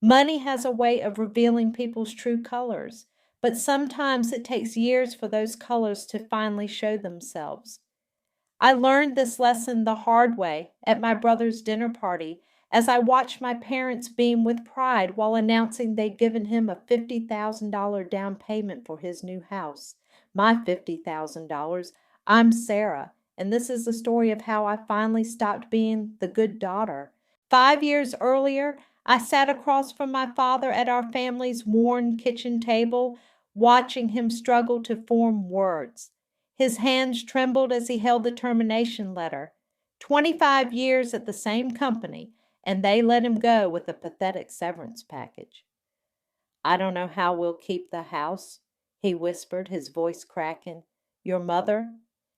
Money has a way of revealing people's true colors, but sometimes it takes years for those colors to finally show themselves. I learned this lesson the hard way at my brother's dinner party as I watched my parents beam with pride while announcing they'd given him a $50,000 down payment for his new house. My $50,000. I'm Sarah, and this is the story of how I finally stopped being the good daughter. 5 years earlier, I sat across from my father at our family's worn kitchen table, watching him struggle to form words. His hands trembled as he held the termination letter. 25 years at the same company, and they let him go with a pathetic severance package. I don't know how we'll keep the house, he whispered, his voice cracking. Your mother?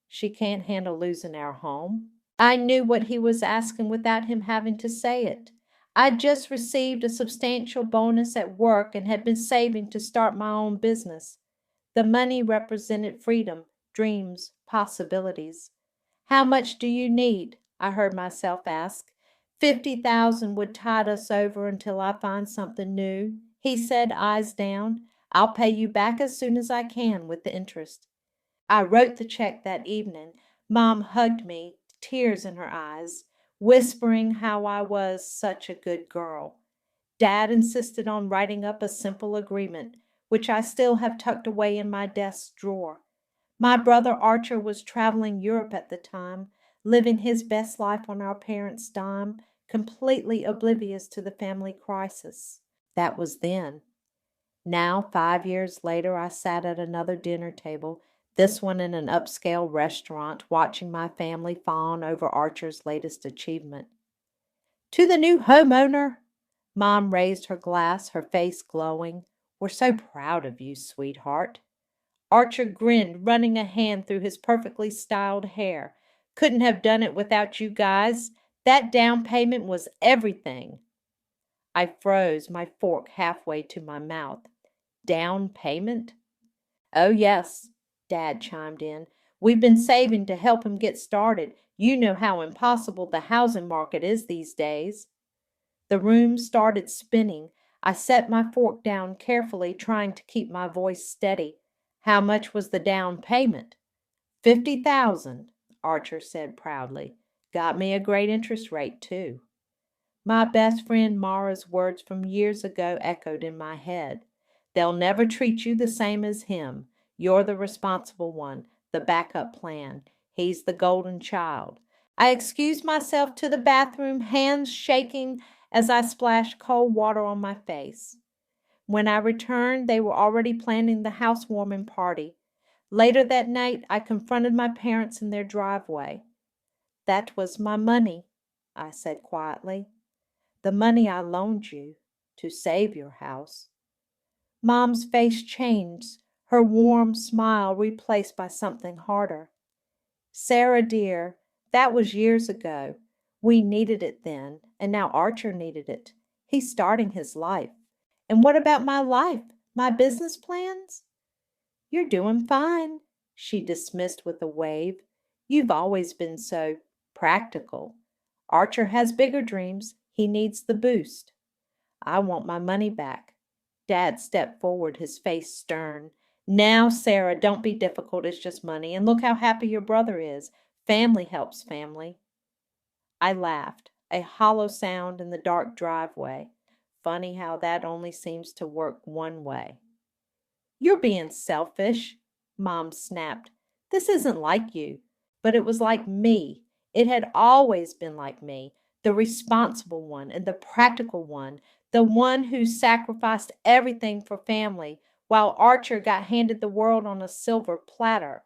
She can't handle losing our home. I knew what he was asking without him having to say it. I'd just received a substantial bonus at work and had been saving to start my own business. The money represented freedom, dreams, possibilities. How much do you need? I heard myself ask. 50,000 would tide us over until I find something new, he said, eyes down. I'll pay you back as soon as I can with the interest. I wrote the check that evening. Mom hugged me, tears in her eyes, whispering how I was such a good girl. Dad insisted on writing up a simple agreement, which I still have tucked away in my desk drawer. My brother Archer was traveling Europe at the time, living his best life on our parents' dime, completely oblivious to the family crisis. That was then. Now, 5 years later, I sat at another dinner table, this one in an upscale restaurant, watching my family fawn over Archer's latest achievement. To the new homeowner! Mom raised her glass, her face glowing. We're so proud of you, sweetheart. Archer grinned, running a hand through his perfectly styled hair. Couldn't have done it without you guys. That down payment was everything. I froze, my fork halfway to my mouth. Down payment? Oh, yes, Dad chimed in. We've been saving to help him get started. You know how impossible the housing market is these days. The room started spinning. I set my fork down carefully, trying to keep my voice steady. How much was the down payment? 50,000, Archer said proudly. Got me a great interest rate, too. My best friend Mara's words from years ago echoed in my head. They'll never treat you the same as him. You're the responsible one, the backup plan. He's the golden child. I excused myself to the bathroom, hands shaking as I splashed cold water on my face. When I returned, they were already planning the housewarming party. Later that night, I confronted my parents in their driveway. That was my money, I said quietly. The money I loaned you to save your house. Mom's face changed, her warm smile replaced by something harder. Sarah, dear, that was years ago. We needed it then, and now Archer needed it. He's starting his life. And what about my life, my business plans? You're doing fine, she dismissed with a wave. You've always been so practical. Archer has bigger dreams. He needs the boost. I want my money back. Dad stepped forward, his face stern. Now, Sarah, don't be difficult. It's just money. And look how happy your brother is. Family helps family. I laughed, a hollow sound in the dark driveway. Funny how that only seems to work one way. You're being selfish, Mom snapped. This isn't like you. But it was like me. It had always been like me, the responsible one and the practical one, the one who sacrificed everything for family, while Archer got handed the world on a silver platter.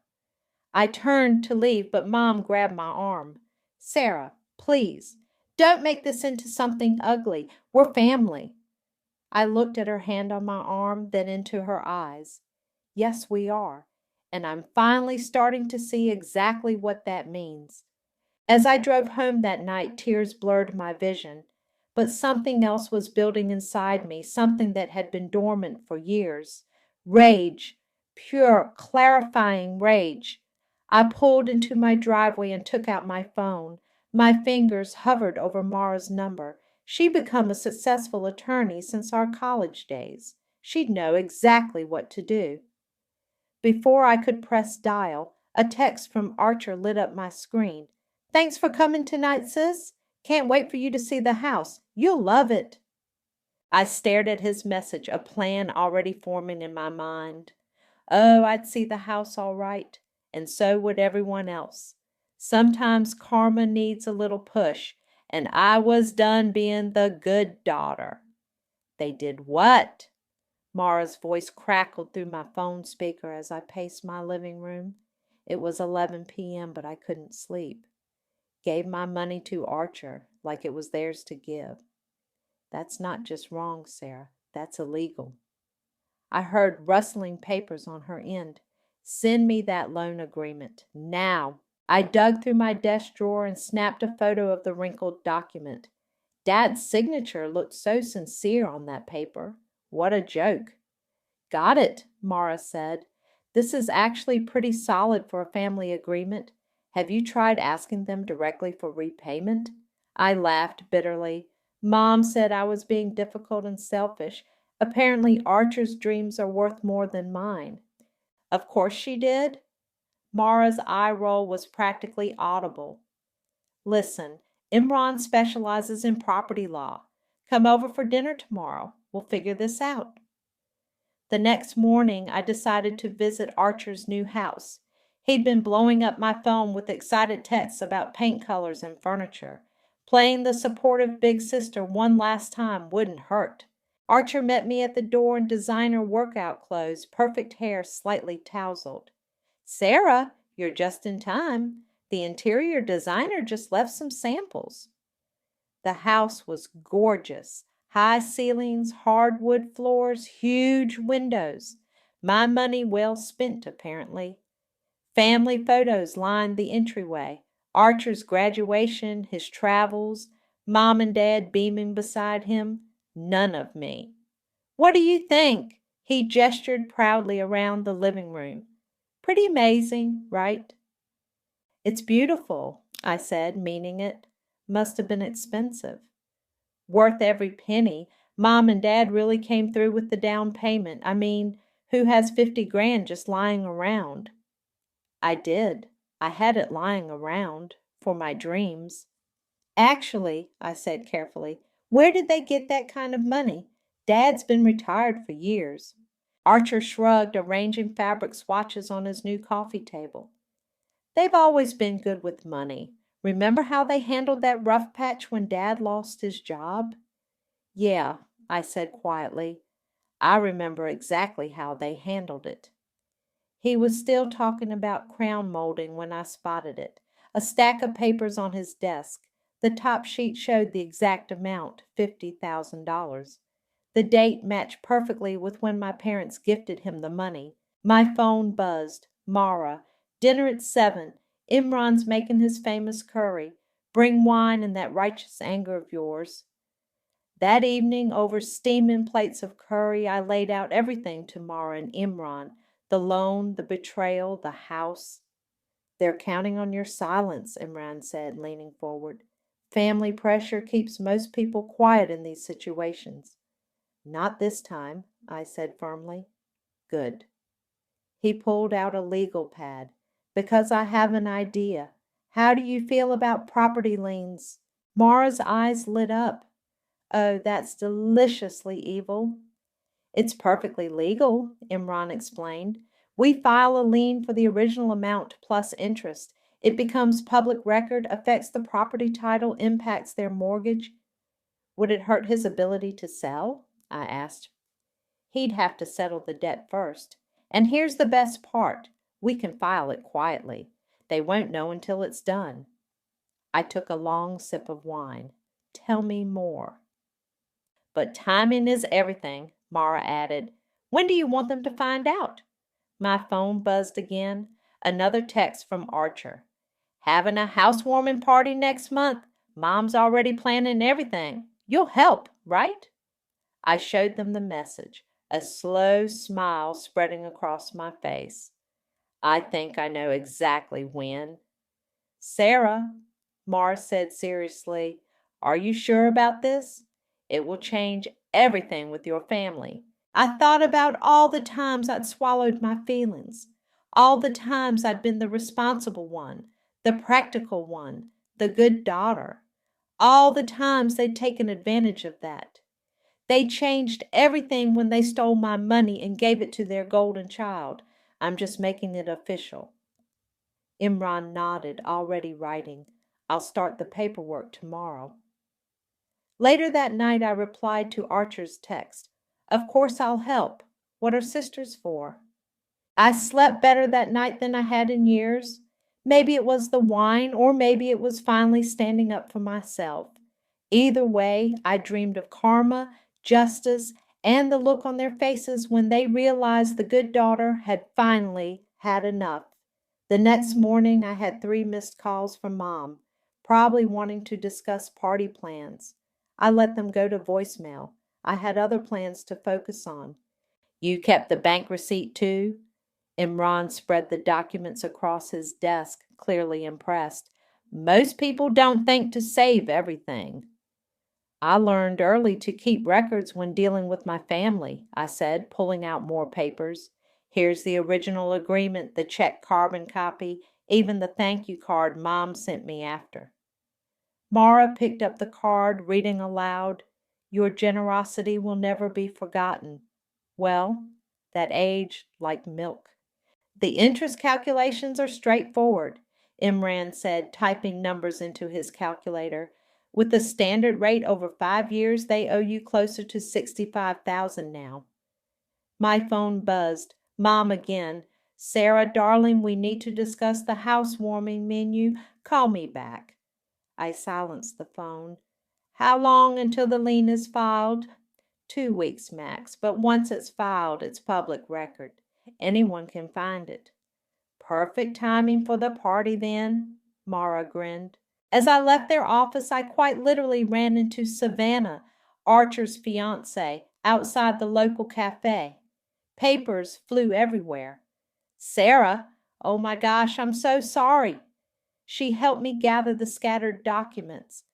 I turned to leave, but Mom grabbed my arm. Sarah, please, don't make this into something ugly. We're family. I looked at her hand on my arm, then into her eyes. Yes, we are. And I'm finally starting to see exactly what that means. As I drove home that night, tears blurred my vision. But something else was building inside me, something that had been dormant for years. Rage, pure, clarifying rage. I pulled into my driveway and took out my phone. My fingers hovered over Mara's number. She'd become a successful attorney since our college days. She'd know exactly what to do. Before I could press dial, a text from Archer lit up my screen. "Thanks for coming tonight, sis. Can't wait for you to see the house. You'll love it." I stared at his message, a plan already forming in my mind. Oh, I'd see the house all right, and so would everyone else. Sometimes karma needs a little push, and I was done being the good daughter. "They did what?" Mara's voice crackled through my phone speaker as I paced my living room. It was 11 p.m., but I couldn't sleep. "Gave my money to Archer, like it was theirs to give." "That's not just wrong, Sarah. That's illegal." I heard rustling papers on her end. "Send me that loan agreement, now." I dug through my desk drawer and snapped a photo of the wrinkled document. Dad's signature looked so sincere on that paper. What a joke. "Got it," Mara said. "This is actually pretty solid for a family agreement. Have you tried asking them directly for repayment?" I laughed bitterly. Mom said I was being difficult and selfish. Apparently Archer's dreams are worth more than mine. "Of course she did." Mara's eye roll was practically audible. "Listen, Imran specializes in property law. Come over for dinner tomorrow. We'll figure this out." The next morning, I decided to visit Archer's new house. He'd been blowing up my phone with excited texts about paint colors and furniture. Playing the supportive big sister one last time wouldn't hurt. Archer met me at the door in designer workout clothes, perfect hair slightly tousled. "Sarah, you're just in time. The interior designer just left some samples." The house was gorgeous. High ceilings, hardwood floors, huge windows. My money well spent, apparently. Family photos lined the entryway. Archer's graduation, his travels, Mom and Dad beaming beside him. None of me. "What do you think?" He gestured proudly around the living room. "Pretty amazing, right?" "It's beautiful," I said, meaning it. "Must have been expensive." "Worth every penny. Mom and Dad really came through with the down payment. I mean, who has 50 grand just lying around?" I did. I had it lying around for my dreams. "Actually," I said carefully, "where did they get that kind of money? Dad's been retired for years." Archer shrugged, arranging fabric swatches on his new coffee table. "They've always been good with money. Remember how they handled that rough patch when Dad lost his job?" "Yeah," I said quietly. "I remember exactly how they handled it." He was still talking about crown molding when I spotted it. A stack of papers on his desk. The top sheet showed the exact amount, $50,000. The date matched perfectly with when my parents gifted him the money. My phone buzzed. "Mara, dinner at 7. Imran's making his famous curry. Bring wine and that righteous anger of yours." That evening, over steaming plates of curry, I laid out everything to Mara and Imran. The loan, the betrayal, the house. "They're counting on your silence," Imran said, leaning forward. "Family pressure keeps most people quiet in these situations." "Not this time," I said firmly. "Good." He pulled out a legal pad. "Because I have an idea. How do you feel about property liens?" Mara's eyes lit up. "Oh, that's deliciously evil." "It's perfectly legal," Imran explained. "We file a lien for the original amount plus interest. It becomes public record, affects the property title, impacts their mortgage." "Would it hurt his ability to sell?" I asked. "He'd have to settle the debt first. And here's the best part. We can file it quietly. They won't know until it's done." I took a long sip of wine. "Tell me more." "But timing is everything," Mara added. "When do you want them to find out?" My phone buzzed again. Another text from Archer. "Having a housewarming party next month. Mom's already planning everything. You'll help, right?" I showed them the message, a slow smile spreading across my face. "I think I know exactly when." "Sarah," Mara said seriously, Are you sure about this? It will change everything with your family. I thought about all the times I'd swallowed my feelings, all the times I'd been the responsible one, the practical one, the good daughter, all the times they'd taken advantage of that. They changed everything when they stole my money and gave it to their golden child. I'm just making it official. Imran nodded, already writing. I'll start the paperwork tomorrow. Later that night, I replied to Archer's text. Of course I'll help. What are sisters for? I slept better that night than I had in years. Maybe it was the wine, or maybe it was finally standing up for myself. Either way, I dreamed of karma, justice, and the look on their faces when they realized the good daughter had finally had enough. The next morning, I had 3 missed calls from Mom, probably wanting to discuss party plans. I let them go to voicemail. I had other plans to focus on. You kept the bank receipt too? Imran spread the documents across his desk, clearly impressed. Most people don't think to save everything. I learned early to keep records when dealing with my family, I said, pulling out more papers. Here's the original agreement, the check carbon copy, even the thank you card Mom sent me after. Mara picked up the card, reading aloud, Your generosity will never be forgotten. Well, that aged like milk. The interest calculations are straightforward, Imran said, typing numbers into his calculator. With the standard rate over 5 years, they owe you closer to $65,000 now. My phone buzzed. Mom again. Sarah, darling, we need to discuss the housewarming menu. Call me back. I silenced the phone. How long until the lien is filed? 2 weeks max, but once it's filed, it's public record. Anyone can find it. Perfect timing for the party then, Mara grinned. As I left their office, I quite literally ran into Savannah, Archer's fiancée, outside the local cafe. Papers flew everywhere. Sarah, oh my gosh, I'm so sorry. She helped me gather the scattered documents.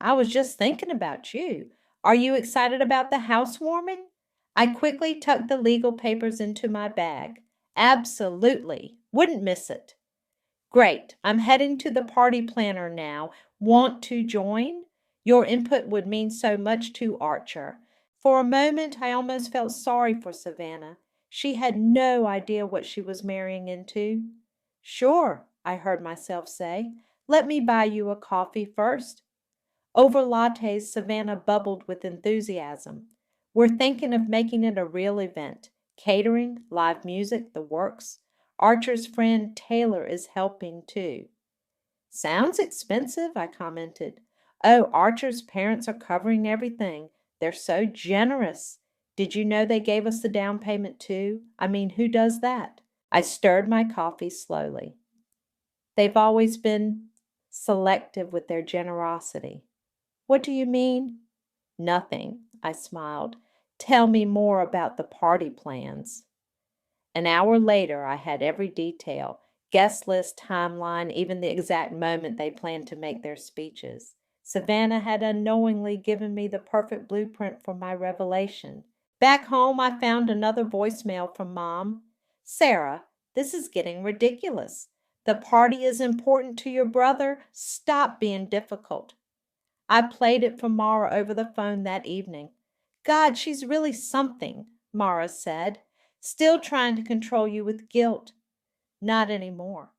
I was just thinking about you. Are you excited about the housewarming? I quickly tucked the legal papers into my bag. Absolutely. Wouldn't miss it. Great. I'm heading to the party planner now. Want to join? Your input would mean so much to Archer. For a moment, I almost felt sorry for Savannah. She had no idea what she was marrying into. Sure, I heard myself say. Let me buy you a coffee first. Over lattes, Savannah bubbled with enthusiasm. We're thinking of making it a real event. Catering, live music, the works. Archer's friend Taylor is helping too. Sounds expensive, I commented. Oh, Archer's parents are covering everything. They're so generous. Did you know they gave us the down payment too? I mean, who does that? I stirred my coffee slowly. They've always been selective with their generosity. What do you mean? Nothing, I smiled. Tell me more about the party plans. An hour later, I had every detail, guest list, timeline, even the exact moment they planned to make their speeches. Savannah had unknowingly given me the perfect blueprint for my revelation. Back home, I found another voicemail from Mom. Sarah, this is getting ridiculous. The party is important to your brother. Stop being difficult. I played it for Mara over the phone that evening. God, she's really something, Mara said. Still trying to control you with guilt. Not anymore.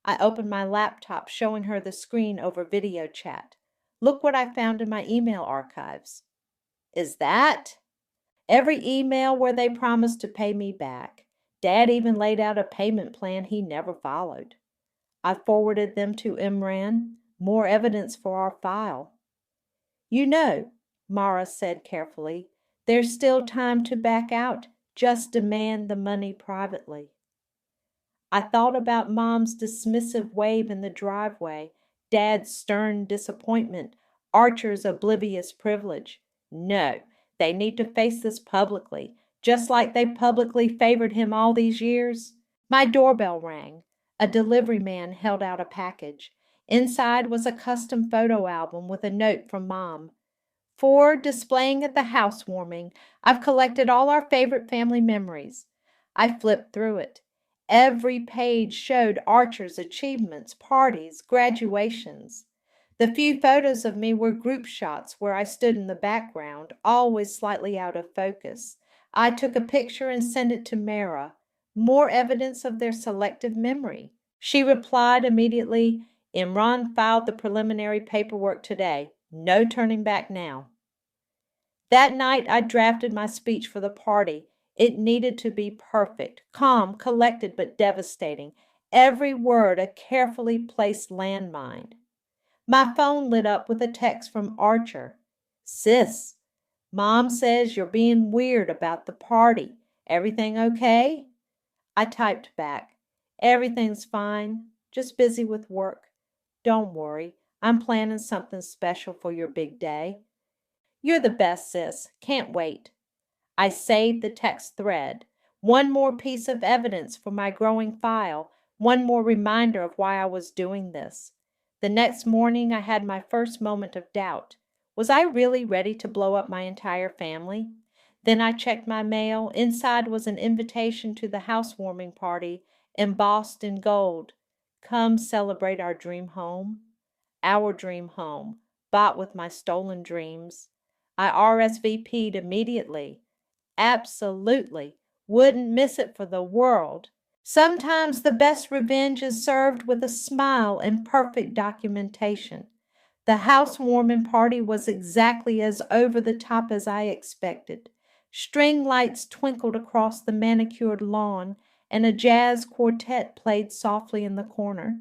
I opened my laptop, showing her the screen over video chat. Look what I found in my email archives. Is that? Every email where they promised to pay me back. Dad even laid out a payment plan he never followed. I forwarded them to Imran. More evidence for our file. You know, Mara said carefully, there's still time to back out. Just demand the money privately. I thought about Mom's dismissive wave in the driveway, Dad's stern disappointment, Archer's oblivious privilege. No, they need to face this publicly, just like they publicly favored him all these years. My doorbell rang. A delivery man held out a package. Inside was a custom photo album with a note from Mom. For displaying at the housewarming, I've collected all our favorite family memories. I flipped through it. Every page showed Archer's achievements, parties, graduations. The few photos of me were group shots where I stood in the background, always slightly out of focus. I took a picture and sent it to Mara. More evidence of their selective memory. She replied immediately, Imran filed the preliminary paperwork today. No turning back now. That night I drafted my speech for the party. It needed to be perfect, calm, collected, but devastating. Every word a carefully placed landmine. My phone lit up with a text from Archer. Sis, Mom says you're being weird about the party. Everything okay? I typed back. Everything's fine. Just busy with work. Don't worry. I'm planning something special for your big day. You're the best, sis. Can't wait. I saved the text thread. One more piece of evidence for my growing file. One more reminder of why I was doing this. The next morning I had my first moment of doubt. Was I really ready to blow up my entire family? Then I checked my mail. Inside was an invitation to the housewarming party, embossed in gold. Come celebrate our dream home. Our dream home, bought with my stolen dreams. I RSVP'd immediately. Absolutely. Wouldn't miss it for the world. Sometimes the best revenge is served with a smile and perfect documentation. The housewarming party was exactly as over the top as I expected. String lights twinkled across the manicured lawn, and a jazz quartet played softly in the corner.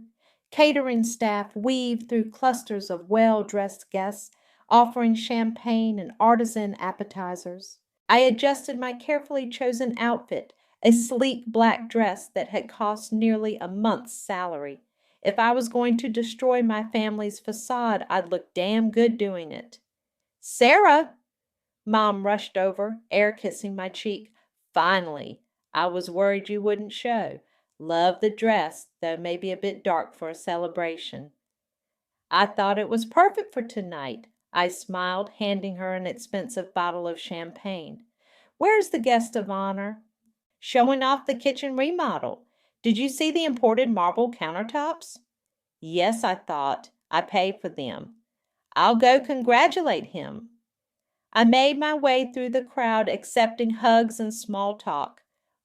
Catering staff weaved through clusters of well-dressed guests, offering champagne and artisan appetizers. I adjusted my carefully chosen outfit, a sleek black dress that had cost nearly a month's salary. If I was going to destroy my family's facade, I'd look damn good doing it. Sarah! Mom rushed over, air kissing my cheek. Finally! I was worried you wouldn't show. Love the dress, though maybe a bit dark for a celebration. I thought it was perfect for tonight. I smiled, handing her an expensive bottle of champagne. Where's the guest of honor? Showing off the kitchen remodel. Did you see the imported marble countertops? Yes, I thought. I paid for them. I'll go congratulate him. I made my way through the crowd, accepting hugs and small talk.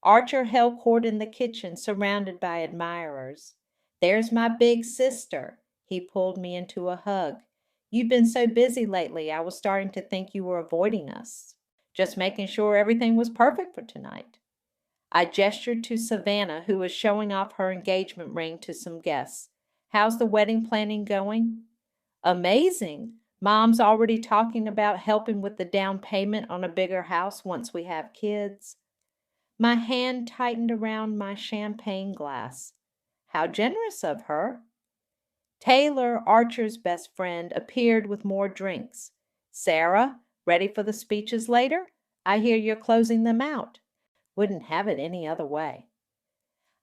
Archer held court in the kitchen, surrounded by admirers. There's my big sister. He pulled me into a hug. You've been so busy lately, I was starting to think you were avoiding us. Just making sure everything was perfect for tonight. I gestured to Savannah, who was showing off her engagement ring to some guests. How's the wedding planning going? Amazing. Mom's already talking about helping with the down payment on a bigger house once we have kids. My hand tightened around my champagne glass. How generous of her. Taylor, Archer's best friend, appeared with more drinks. Sarah, ready for the speeches later? I hear you're closing them out. Wouldn't have it any other way.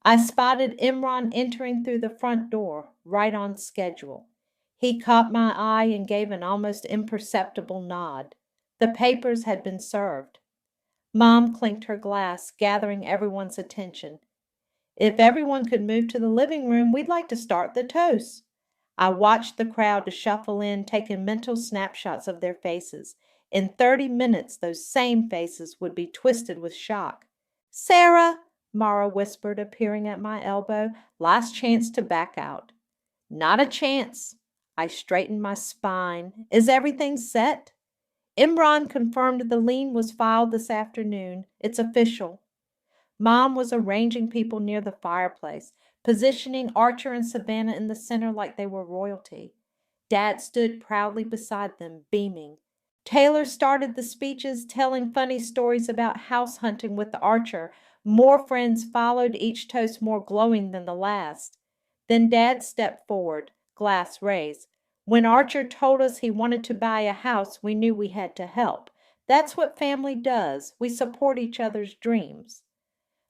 I spotted Imran entering through the front door, right on schedule. He caught my eye and gave an almost imperceptible nod. The papers had been served. Mom clinked her glass, gathering everyone's attention. If everyone could move to the living room, we'd like to start the toast. I watched the crowd shuffle in, taking mental snapshots of their faces. In 30 minutes, those same faces would be twisted with shock. Sarah, Mara whispered, appearing at my elbow. Last chance to back out. Not a chance. I straightened my spine. Is everything set? Imran confirmed the lien was filed this afternoon. It's official. Mom was arranging people near the fireplace, positioning Archer and Savannah in the center like they were royalty. Dad stood proudly beside them, beaming. Taylor started the speeches, telling funny stories about house hunting with Archer. More friends followed, each toast more glowing than the last. Then Dad stepped forward, glass raised. When Archer told us he wanted to buy a house, we knew we had to help. That's what family does. We support each other's dreams.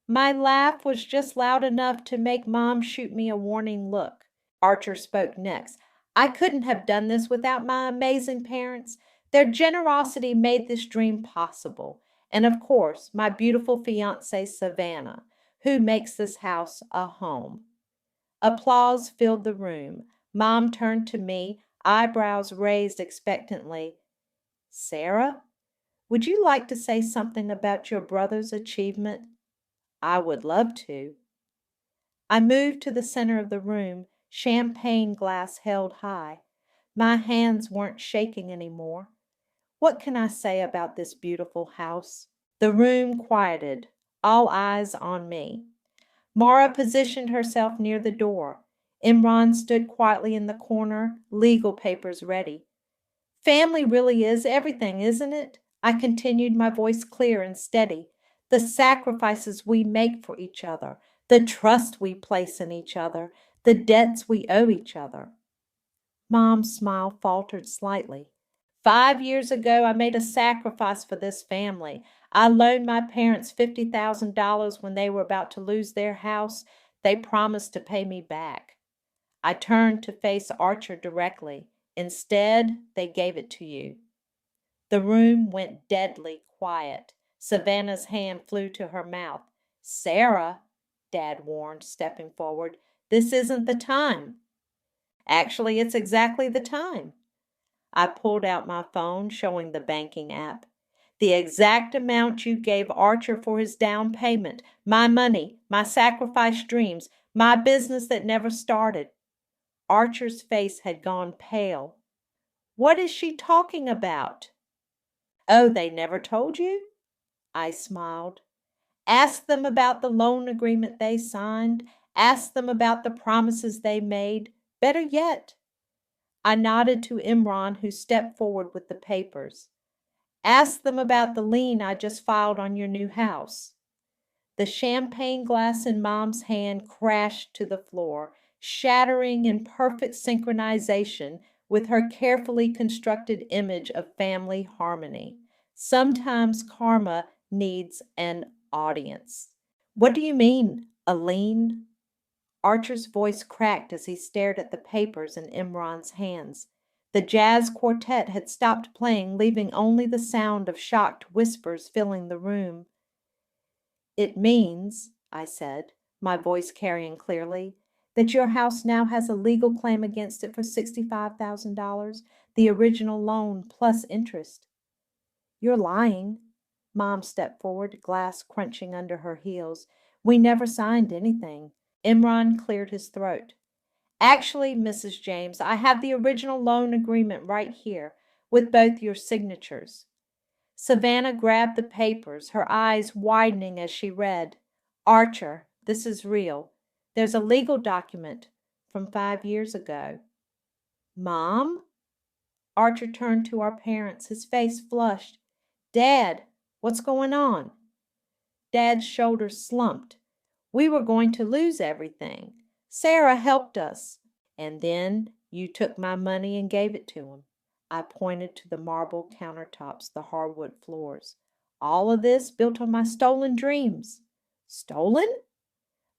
My laugh was just loud enough to make Mom shoot me a warning look. Archer spoke next. I couldn't have done this without my amazing parents. Their generosity made this dream possible. And of course, my beautiful fiancée, Savannah, who makes this house a home. Applause filled the room. Mom turned to me, eyebrows raised expectantly. Sarah, would you like to say something about your brother's achievement? I would love to. I moved to the center of the room, champagne glass held high. My hands weren't shaking anymore. What can I say about this beautiful house? The room quieted, all eyes on me. Mara positioned herself near the door. Imran stood quietly in the corner, legal papers ready. Family really is everything, isn't it? I continued, my voice clear and steady. The sacrifices we make for each other, the trust we place in each other, the debts we owe each other. Mom's smile faltered slightly. 5 years ago, I made a sacrifice for this family. I loaned my parents $50,000 when they were about to lose their house. They promised to pay me back. I turned to face Archer directly. Instead, they gave it to you. The room went deadly quiet. Savannah's hand flew to her mouth. Sarah, Dad warned, stepping forward, this isn't the time. Actually, it's exactly the time. I pulled out my phone, showing the banking app. The exact amount you gave Archer for his down payment, my money, my sacrificed dreams, my business that never started. Archer's face had gone pale. What is she talking about? Oh, they never told you? I smiled. Ask them about the loan agreement they signed. Ask them about the promises they made. Better yet, I nodded to Imran, who stepped forward with the papers. Ask them about the lien I just filed on your new house. The champagne glass in Mom's hand crashed to the floor, shattering in perfect synchronization with her carefully constructed image of family harmony. Sometimes karma needs an audience. What do you mean, a lien? Archer's voice cracked as he stared at the papers in Imran's hands. The jazz quartet had stopped playing, leaving only the sound of shocked whispers filling the room. It means, I said, my voice carrying clearly, that your house now has a legal claim against it for $65,000, the original loan plus interest. You're lying. Mom stepped forward, glass crunching under her heels. We never signed anything. Imran cleared his throat. Actually, Mrs. James, I have the original loan agreement right here, with both your signatures. Savannah grabbed the papers, her eyes widening as she read. Archer, this is real. There's a legal document from 5 years ago. Mom? Archer turned to our parents, his face flushed. Dad, what's going on? Dad's shoulders slumped. We were going to lose everything. Sarah helped us. And then you took my money and gave it to him. I pointed to the marble countertops, the hardwood floors. All of this built on my stolen dreams. Stolen?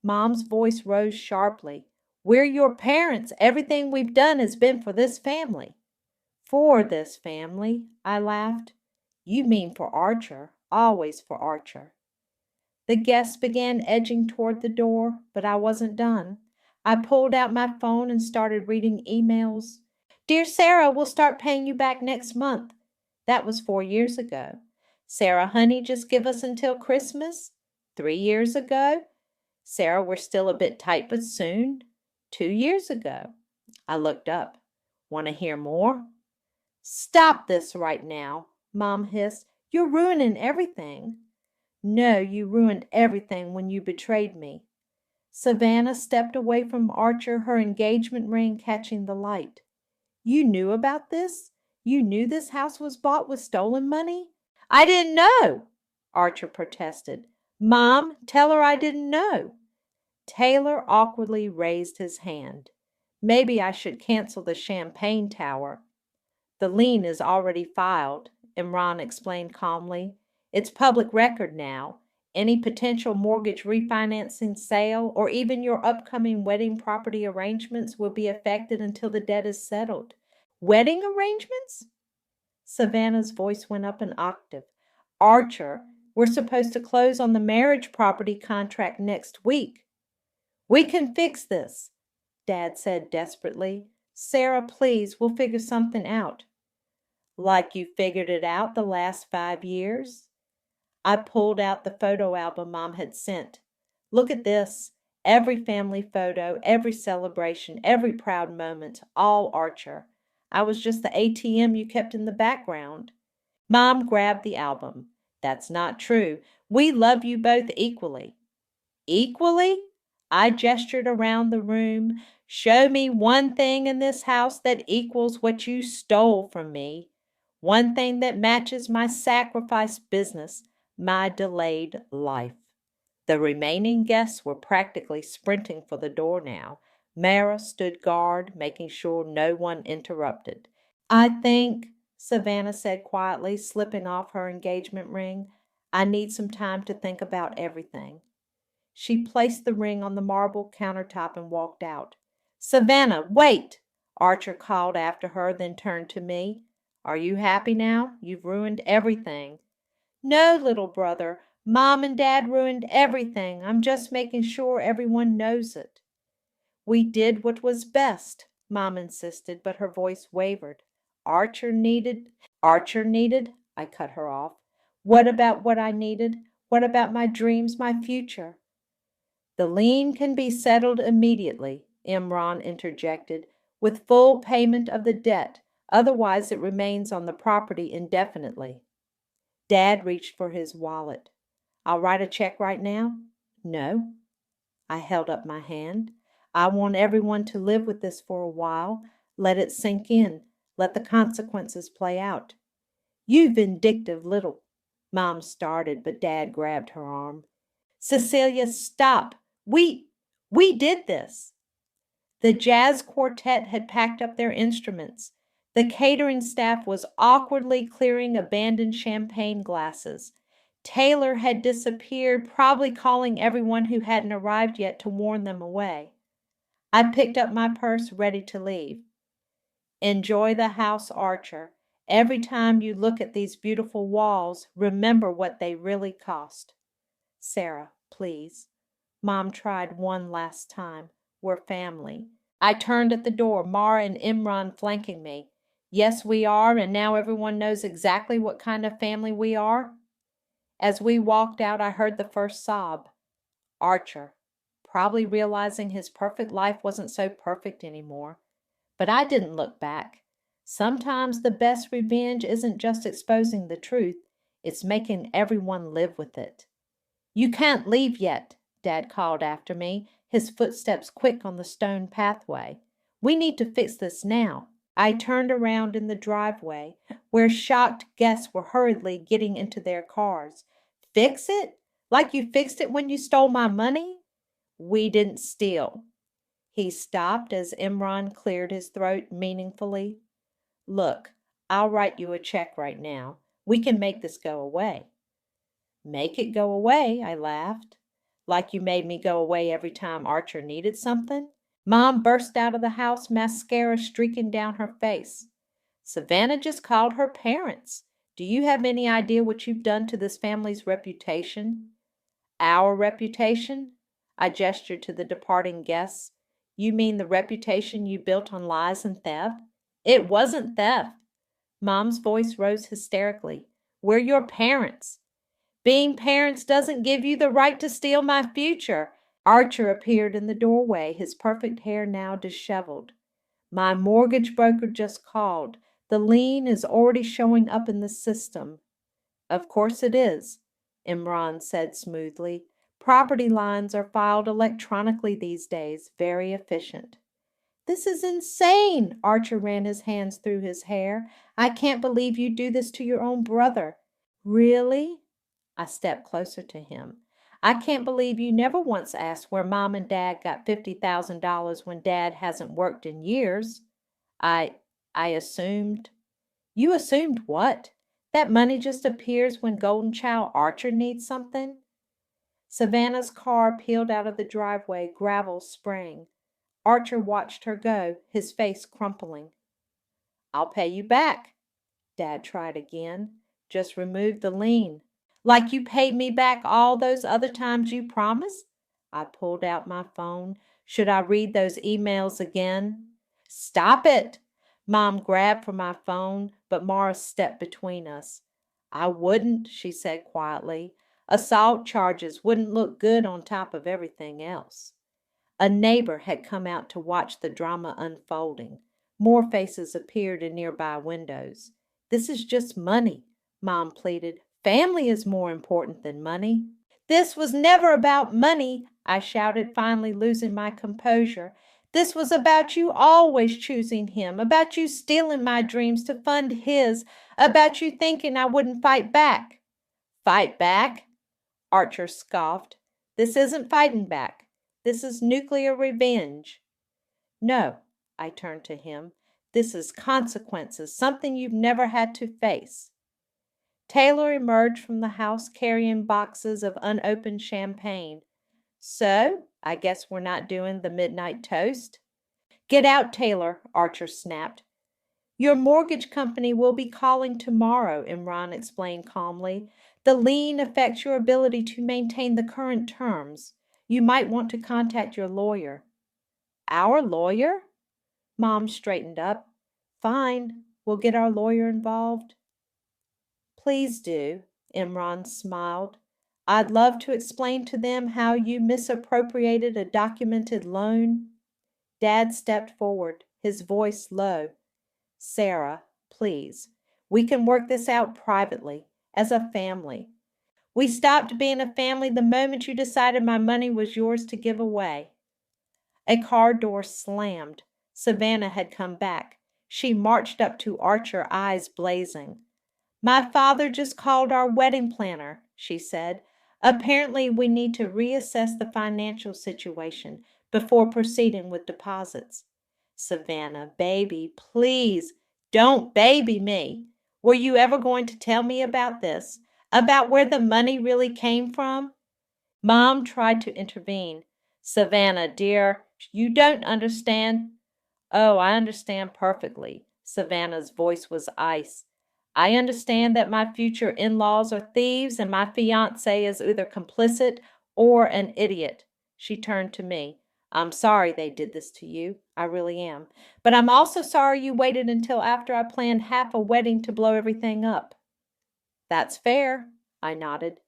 Mom's voice rose sharply. We're your parents. Everything we've done has been for this family. For this family, I laughed. You mean for Archer, always for Archer. The guests began edging toward the door, but I wasn't done. I pulled out my phone and started reading emails. Dear Sarah, we'll start paying you back next month. That was 4 years ago. Sarah, honey, just give us until Christmas. 3 years ago. Sarah, we're still a bit tight, but soon. 2 years ago. I looked up. Want to hear more? Stop this right now, Mom hissed. You're ruining everything. No, you ruined everything when you betrayed me. Savannah stepped away from Archer, her engagement ring catching the light. You knew about this? You knew this house was bought with stolen money? I didn't know, Archer protested. Mom, tell her I didn't know. Taylor awkwardly raised his hand. Maybe I should cancel the champagne tower. The lien is already filed, Imran explained calmly. It's public record now. Any potential mortgage refinancing sale or even your upcoming wedding property arrangements will be affected until the debt is settled. Wedding arrangements? Savannah's voice went up an octave. Archer, we're supposed to close on the marriage property contract next week. We can fix this, Dad said desperately. Sarah, please, we'll figure something out. Like you figured it out the last 5 years? I pulled out the photo album Mom had sent. Look at this. Every family photo, every celebration, every proud moment, all Archer. I was just the ATM you kept in the background. Mom grabbed the album. That's not true. We love you both equally. Equally? I gestured around the room. Show me one thing in this house that equals what you stole from me. One thing that matches my sacrifice business, my delayed life. The remaining guests were practically sprinting for the door now. Mara stood guard, making sure no one interrupted. I think, Savannah said quietly, slipping off her engagement ring, I need some time to think about everything. She placed the ring on the marble countertop and walked out. Savannah, wait! Archer called after her, then turned to me. Are you happy now? You've ruined everything. No, little brother. Mom and Dad ruined everything. I'm just making sure everyone knows it. We did what was best, Mom insisted, but her voice wavered. Archer needed, I cut her off. What about what I needed? What about my dreams, my future? The lien can be settled immediately, Imran interjected, with full payment of the debt. Otherwise, it remains on the property indefinitely. Dad reached for his wallet. I'll write a check right now? No. I held up my hand. I want everyone to live with this for a while. Let it sink in. Let the consequences play out. You vindictive little. Mom started, but Dad grabbed her arm. Cecilia, stop. We did this. The jazz quartet had packed up their instruments. The catering staff was awkwardly clearing abandoned champagne glasses. Taylor had disappeared, probably calling everyone who hadn't arrived yet to warn them away. I picked up my purse, ready to leave. Enjoy the house, Archer. Every time you look at these beautiful walls, remember what they really cost. Sarah, please. Mom tried one last time. We're family. I turned at the door, Mara and Imran flanking me. Yes, we are, and now everyone knows exactly what kind of family we are. As we walked out, I heard the first sob. Archer, probably realizing his perfect life wasn't so perfect anymore. But I didn't look back. Sometimes the best revenge isn't just exposing the truth, it's making everyone live with it. You can't leave yet, Dad called after me, his footsteps quick on the stone pathway. We need to fix this now. I turned around in the driveway, where shocked guests were hurriedly getting into their cars. Fix it? Like you fixed it when you stole my money? We didn't steal. He stopped as Imran cleared his throat meaningfully. Look, I'll write you a check right now. We can make this go away. Make it go away, I laughed. Like you made me go away every time Archer needed something? Mom burst out of the house, mascara streaking down her face. Savannah just called her parents. Do you have any idea what you've done to this family's reputation? Our reputation? I gestured to the departing guests. You mean the reputation you built on lies and theft? It wasn't theft. Mom's voice rose hysterically. We're your parents. Being parents doesn't give you the right to steal my future. Archer appeared in the doorway, his perfect hair now disheveled. My mortgage broker just called. The lien is already showing up in the system. Of course it is, Imran said smoothly. Property lines are filed electronically these days, very efficient. This is insane, Archer ran his hands through his hair. I can't believe you do this to your own brother. Really? I stepped closer to him. I can't believe you never once asked where Mom and Dad got $50,000 when Dad hasn't worked in years. I assumed. You assumed what? That money just appears when Golden Child Archer needs something? Savannah's car peeled out of the driveway, gravel spraying. Archer watched her go, his face crumpling. "I'll pay you back." Dad tried again. "Just remove the lien." "Like you paid me back all those other times you promised?" I pulled out my phone. Should I read those emails again? "Stop it!" Mom grabbed for my phone, but Mara stepped between us. "I wouldn't," she said quietly. "Assault charges wouldn't look good on top of everything else." A neighbor had come out to watch the drama unfolding. More faces appeared in nearby windows. "This is just money," Mom pleaded. "Family is more important than money." "This was never about money," I shouted, finally losing my composure. "This was about you always choosing him, about you stealing my dreams to fund his, about you thinking I wouldn't fight back." "Fight back?" Archer scoffed. "This isn't fighting back. This is nuclear revenge." "No," I turned to him. "This is consequences, something you've never had to face." Taylor emerged from the house carrying boxes of unopened champagne. "So, I guess we're not doing the midnight toast?" "Get out, Taylor," Archer snapped. "Your mortgage company will be calling tomorrow," Imran explained calmly. "The lien affects your ability to maintain the current terms. You might want to contact your lawyer." "Our lawyer?" Mom straightened up. "Fine, we'll get our lawyer involved." "Please do," Imran smiled. "I'd love to explain to them how you misappropriated a documented loan." Dad stepped forward, his voice low. "Sarah, please. We can work this out privately, as a family. We stopped being a family the moment you decided my money was yours to give away." A car door slammed. Savannah had come back. She marched up to Archer, eyes blazing. "My father just called our wedding planner," she said. "Apparently we need to reassess the financial situation before proceeding with deposits." "Savannah, baby, please don't baby me. Were you ever going to tell me about this? About where the money really came from?" Mom tried to intervene. "Savannah, dear, you don't understand." "Oh, I understand perfectly." Savannah's voice was ice. "I understand that my future in-laws are thieves and my fiancé is either complicit or an idiot." She turned to me. "I'm sorry they did this to you. I really am. But I'm also sorry you waited until after I planned half a wedding to blow everything up." "That's fair," I nodded.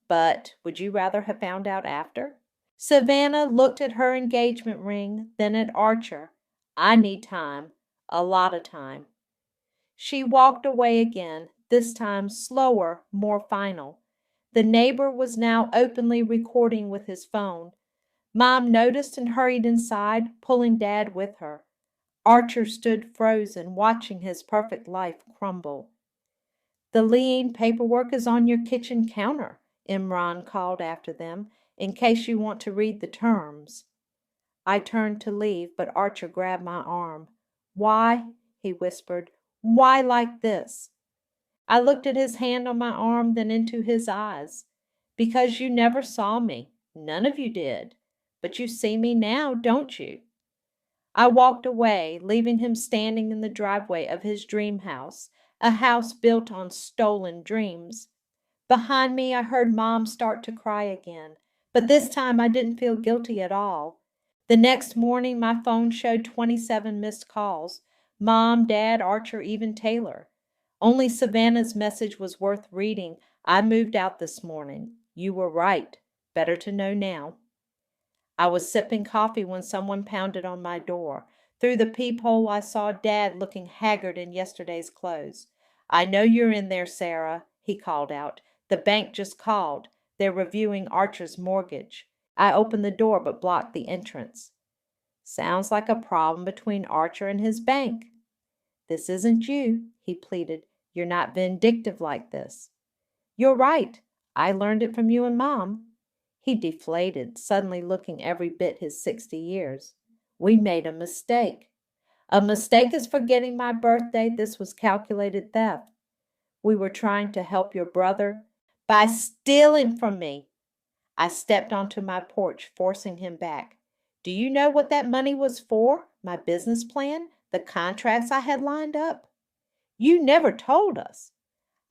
"But would you rather have found out after?" Savannah looked at her engagement ring, then at Archer. "I need time. A lot of time." She walked away again, this time slower, more final. The neighbor was now openly recording with his phone. Mom noticed and hurried inside, pulling Dad with her. Archer stood frozen, watching his perfect life crumble. "The lien paperwork is on your kitchen counter," Imran called after them, "in case you want to read the terms." I turned to leave, but Archer grabbed my arm. "Why?" he whispered. "Why like this?" I looked at his hand on my arm, then into his eyes. "Because you never saw me. None of you did. But you see me now, don't you?" I walked away, leaving him standing in the driveway of his dream house, a house built on stolen dreams. Behind me, I heard Mom start to cry again, but this time I didn't feel guilty at all. The next morning, my phone showed 27 missed calls. Mom, Dad, Archer, even Taylor. Only Savannah's message was worth reading. "I moved out this morning. You were right. Better to know now." I was sipping coffee when someone pounded on my door. Through the peephole, I saw Dad looking haggard in yesterday's clothes. "I know you're in there, Sarah," he called out. "The bank just called. They're reviewing Archer's mortgage." I opened the door but blocked the entrance. "Sounds like a problem between Archer and his bank." "This isn't you," he pleaded. "You're not vindictive like this." "You're right. I learned it from you and Mom." He deflated, suddenly looking every bit his 60 years. "We made a mistake." "A mistake is forgetting my birthday. This was calculated theft." "We were trying to help your brother." "By stealing from me." I stepped onto my porch, forcing him back. Do you know what that money was for? My business plan? The contracts I had lined up? You never told us.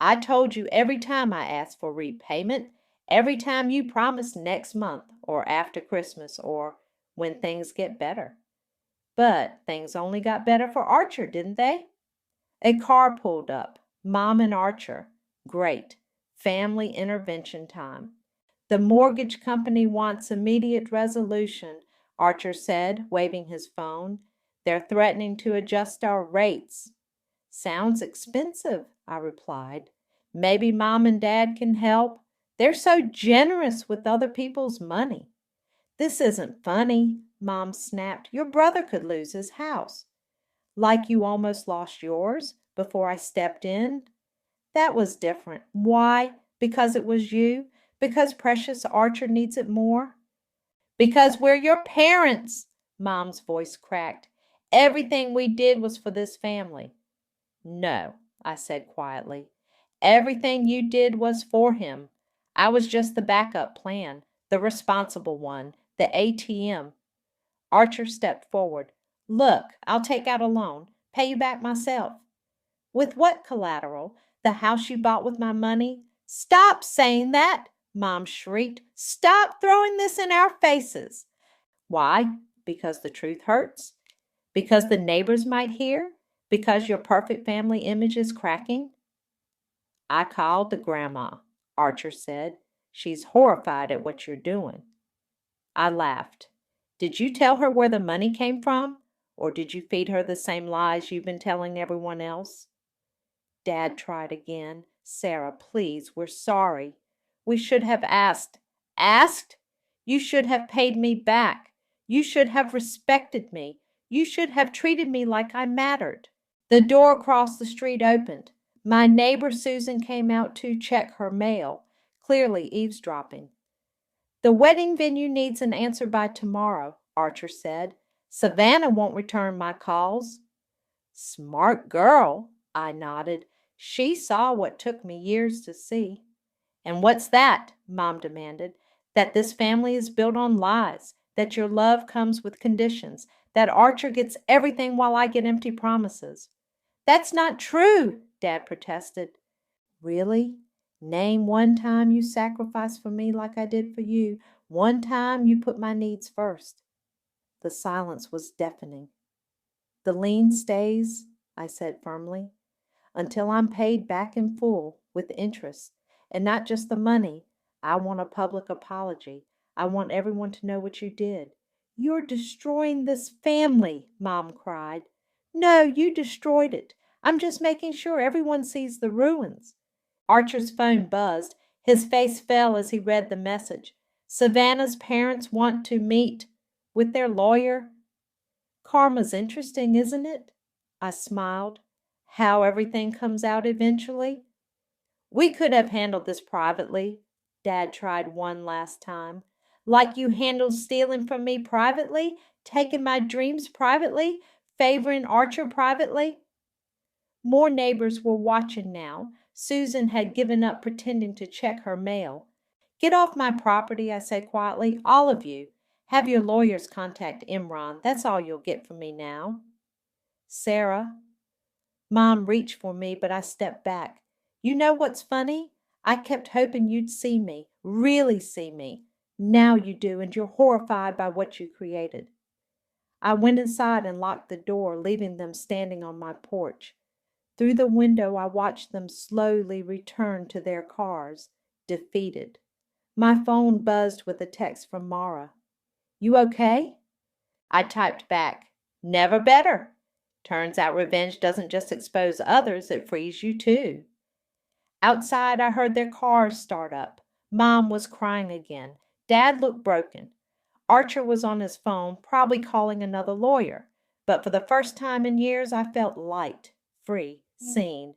I told you every time I asked for repayment, every time you promised next month or after Christmas or when things get better. But things only got better for Archer, didn't they? A car pulled up. Mom and Archer. Great. Family intervention time. The mortgage company wants immediate resolution, Archer said, waving his phone. They're threatening to adjust our rates. Sounds expensive, I replied. Maybe Mom and Dad can help. They're so generous with other people's money. This isn't funny, Mom snapped. Your brother could lose his house. Like you almost lost yours before I stepped in? That was different. Why? Because it was you? Because precious Archer needs it more? Because we're your parents, Mom's voice cracked. Everything we did was for this family. No, I said quietly. Everything you did was for him. I was just the backup plan, the responsible one, the ATM. Archer stepped forward. Look, I'll take out a loan, pay you back myself. With what collateral? The house you bought with my money? Stop saying that, Mom shrieked. Stop throwing this in our faces. Why? Because the truth hurts? Because the neighbors might hear? Because your perfect family image is cracking? I called the grandma, Archer said. She's horrified at what you're doing. I laughed. Did you tell her where the money came from? Or did you feed her the same lies you've been telling everyone else? Dad tried again. Sarah, please, we're sorry. We should have asked. Asked? You should have paid me back. You should have respected me. You should have treated me like I mattered. The door across the street opened. My neighbor Susan came out to check her mail, clearly eavesdropping. The wedding venue needs an answer by tomorrow, Archer said. Savannah won't return my calls. Smart girl, I nodded. She saw what took me years to see. And what's that? Mom demanded. That this family is built on lies, that your love comes with conditions, that Archer gets everything while I get empty promises. That's not true, Dad protested. Really? Name one time you sacrificed for me like I did for you. One time you put my needs first. The silence was deafening. The lien stays, I said firmly, until I'm paid back in full with interest. And not just the money. I want a public apology. I want everyone to know what you did. You're destroying this family, Mom cried. No, you destroyed it. I'm just making sure everyone sees the ruins. Archer's phone buzzed. His face fell as he read the message. Savannah's parents want to meet with their lawyer. Karma's interesting, isn't it? I smiled. How everything comes out eventually. We could have handled this privately, Dad tried one last time. Like you handled stealing from me privately, taking my dreams privately, favoring Archer privately. More neighbors were watching now. Susan had given up pretending to check her mail. Get off my property, I said quietly, all of you. Have your lawyers contact Imran. That's all you'll get from me now. Sarah. Mom reached for me, but I stepped back. You know what's funny? I kept hoping you'd see me, really see me. Now you do, and you're horrified by what you created. I went inside and locked the door, leaving them standing on my porch. Through the window, I watched them slowly return to their cars, defeated. My phone buzzed with a text from Mara. You okay? I typed back, never better. Turns out revenge doesn't just expose others, it frees you too. Outside, I heard their cars start up. Mom was crying again. Dad looked broken. Archer was on his phone, probably calling another lawyer. But for the first time in years, I felt light, free, seen.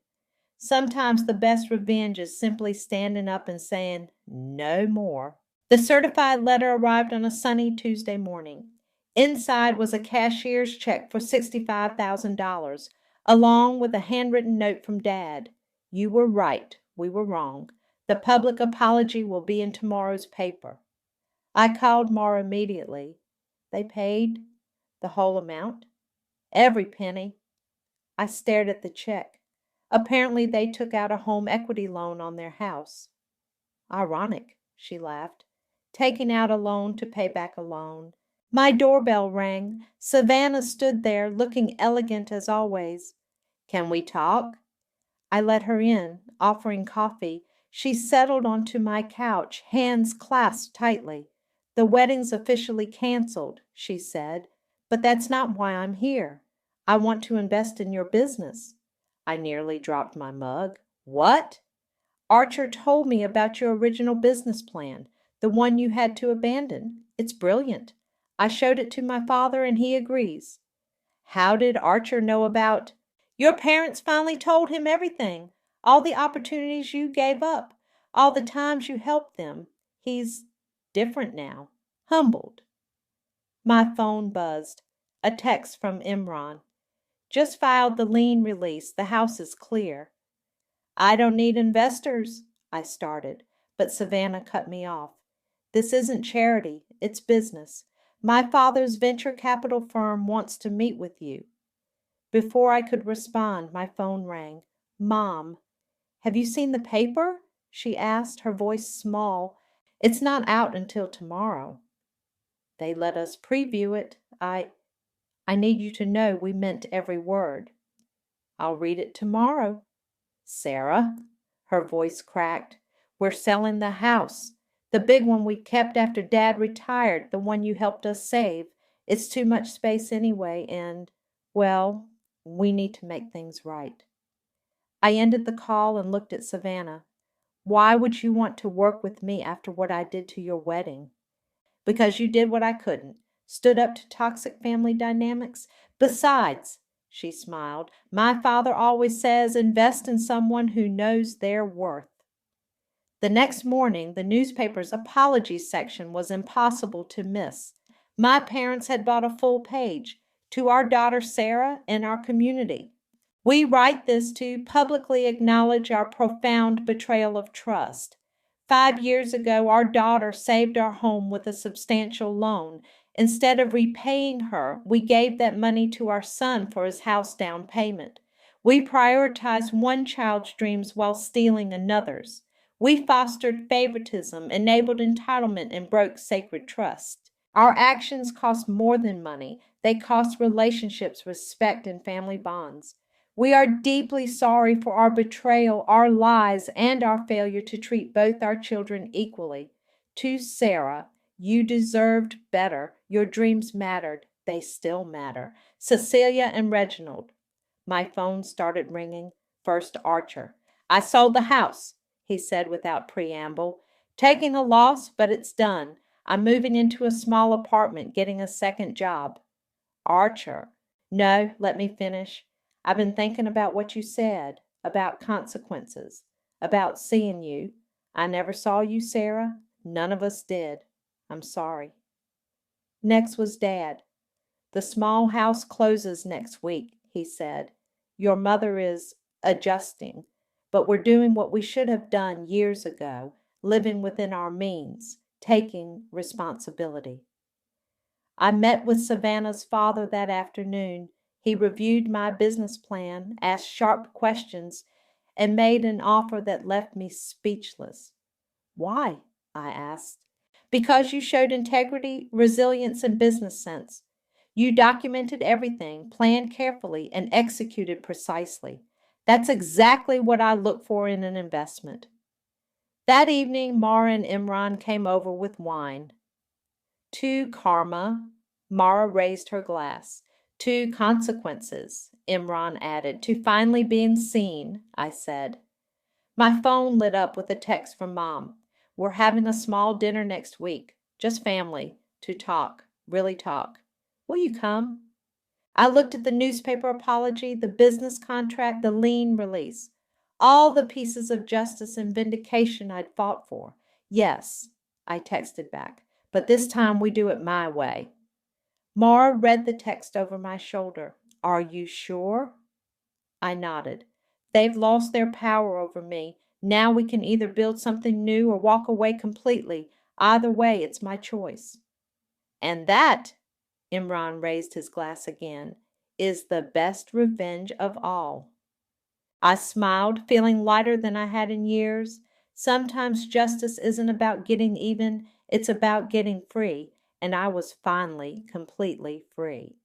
Sometimes the best revenge is simply standing up and saying, no more. The certified letter arrived on a sunny Tuesday morning. Inside was a cashier's check for $65,000, along with a handwritten note from Dad. You were right. We were wrong. The public apology will be in tomorrow's paper. I called Mara immediately. They paid the whole amount? Every penny. I stared at the check. Apparently, they took out a home equity loan on their house. Ironic, she laughed. Taking out a loan to pay back a loan. My doorbell rang. Savannah stood there, looking elegant as always. Can we talk? I let her in, offering coffee. She settled onto my couch, hands clasped tightly. The wedding's officially canceled, she said, but that's not why I'm here. I want to invest in your business. I nearly dropped my mug. What? Archer told me about your original business plan, the one you had to abandon. It's brilliant. I showed it to my father and he agrees. How did Archer know about? Your parents finally told him everything. All the opportunities you gave up, all the times you helped them. He's different now. Humbled. My phone buzzed. A text from Imran. Just filed the lien release. The house is clear. I don't need investors, I started, but Savannah cut me off. This isn't charity, it's business. My father's venture capital firm wants to meet with you. Before I could respond, my phone rang. Mom, have you seen the paper? She asked, her voice small. It's not out until tomorrow. They let us preview it. I need you to know we meant every word. I'll read it tomorrow. Sarah, her voice cracked, we're selling the house. The big one we kept after Dad retired, the one you helped us save. It's too much space anyway, and, well, we need to make things right. I ended the call and looked at Savannah. Why would you want to work with me after what I did to your wedding? Because you did what I couldn't. Stood up to toxic family dynamics. Besides, she smiled, my father always says invest in someone who knows their worth. The next morning, the newspaper's apology section was impossible to miss. My parents had bought a full page. To our daughter Sarah and our community. We write this to publicly acknowledge our profound betrayal of trust. 5 years ago, our daughter saved our home with a substantial loan. Instead of repaying her, we gave that money to our son for his house down payment. We prioritized one child's dreams while stealing another's. We fostered favoritism, enabled entitlement, and broke sacred trust. Our actions cost more than money. They cost relationships, respect, and family bonds. We are deeply sorry for our betrayal, our lies, and our failure to treat both our children equally. To Sarah, you deserved better. Your dreams mattered. They still matter. Cecilia and Reginald. My phone started ringing. First Archer. I sold the house, he said without preamble. Taking a loss, but it's done. I'm moving into a small apartment, getting a second job. Archer. No, let me finish. I've been thinking about what you said, about consequences, about seeing you. I never saw you, Sarah. None of us did. I'm sorry. Next was Dad. The small house closes next week, he said. Your mother is adjusting, but we're doing what we should have done years ago, living within our means, taking responsibility. I met with Savannah's father that afternoon. He reviewed my business plan, asked sharp questions, and made an offer that left me speechless. Why? I asked. Because you showed integrity, resilience, and business sense. You documented everything, planned carefully, and executed precisely. That's exactly what I look for in an investment. That evening, Mara and Imran came over with wine. To karma, Mara raised her glass. To consequences, Imran added. To finally being seen, I said. My phone lit up with a text from Mom. We're having a small dinner next week. Just family. To talk. Really talk. Will you come? I looked at the newspaper apology, the business contract, the lien release. All the pieces of justice and vindication I'd fought for. Yes, I texted back. But this time we do it my way. Mara read the text over my shoulder. Are you sure? I nodded. They've lost their power over me. Now we can either build something new or walk away completely. Either way, it's my choice. And that, Imran raised his glass again, is the best revenge of all. I smiled, feeling lighter than I had in years. Sometimes justice isn't about getting even, it's about getting free, and I was finally completely free.